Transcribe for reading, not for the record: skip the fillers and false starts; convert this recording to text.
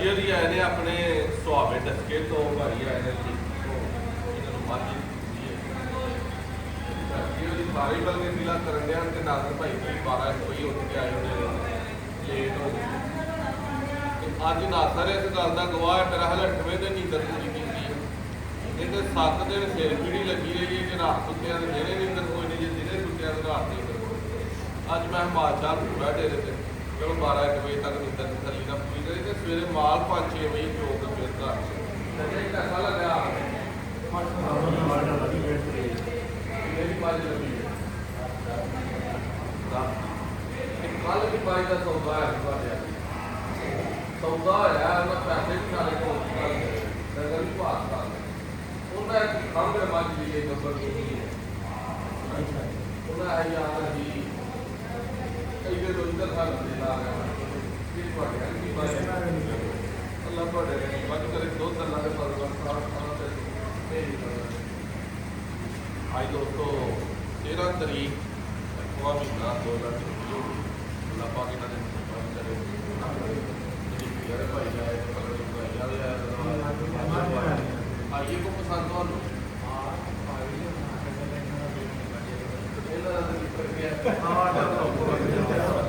ਭਾਜੀ ਉਹਦੀ ਆਏ ਨੇ ਆਪਣੇ ਸੁਹਾਵੇ ਡਸਕੇ ਤੋਂ ਭਾਈ ਆਏ ਨੇ ਇਹਨਾਂ ਨੂੰ ਮਾਝੀ ਉਹਦੀ ਸਾਰੀ ਬਲ ਕੇ ਮਿਲਾ ਕਰਨ ਡਿਆ ਤੇ ਨਾਜ਼ਰ ਭਾਈ ਵੀ 12 ਕੋਈ ਉੱਠ ਕੇ ਆਏ ਉਹਦੇ ਲੇਟ ਹੋ ਗਏ ਤੇ ਅੱਜ ਨਾਸਰ ਇਸ ਗੱਲ ਦਾ ਗਵਾਹ ਹੈ ਮੇਰਾ ਹਾਲੇ 8 ਵਜੇ ਤੇ ਨੀਂਦਰ ਪੂਰੀ ਕੀਤੀ ਹੈ ਇਹ ਤੇ 7 ਦਿਨ ਸਿਰ ਪੀੜੀ ਲੱਗੀ ਰਹੀ ਹੈ ਕਿ ਰਾਤ ਸੁੱਤਿਆਂ ਦੇ ਦਿਨੇ ਨੀਂਦਰ ਕੋਈ ਨਹੀਂ ਜੇ ਦਿਨੇ ਸੁੱਤਿਆਂ ਦੇ ਰਾਤ ਨੀਂਦਰ ਕੋਈ ਅੱਜ ਮੈਂ ਹਿਮਾਚਲ ਪੂਰਾ ਡੇਰੇ ਤੇ ਚਲੋ 12-1 ਵਜੇ ਤੱਕ ਨੀਂਦਰ ਥੱਲੀ ਨਾ ਪੂਰੀ ਕਰੀ ਤੇ ਸਵੇਰੇ ਮਾਲ 5-6 ਵਜੇ ਚੋਕ ਕੇ ਫਿਰ ਘਰ ਤੇ ਢੱਕਾ ਲੱਗਾ ਮੇਰੀ ਬਾਜ ਲੱਗੀ ਕੱਲ ਵੀ ਬਾਈ ਦਾ ਸੌਦਾ ਹੈ ਤੁਹਾਡੇ ਸੌਦਾ ਹੈ ਉਹਨਾਂ ਪੈਸੇ ਵੀ ਸਾਰੇ ਕੋਲ ਨਗਰ ਵੀ ਭਾਗ ਕਰਦੇ ਉਹਨਾਂ ਇੱਕ ਖੰਗ ਮੱਝ ਦੀ ਇਹ ਗੱਬਰ ਦੀ ਉਹਨਾਂ ਆਈ ਯਾਦ ਦੀ ਕਈ ਦੇ ਇਧਰ ਹੱਥ ਦੇ ਲਾ ਗਿਆ ਇਹ ਤੁਹਾਡੇ ਕੀ ਬਾਈ ਅੱਲਾਹ ਤੁਹਾਡੇ ਮੱਝ ਕਰੇ ਦੋ ਅੱਲਾਹ ਦੇ ਪਰਵਰ ਸਾਰਾ ਤੇ आज दोस्तों 13 तारीख अगवा महीना 2024 अल्लाह पाक इन्होंने मुसलमान करे भाई आए आइए को पसंद हो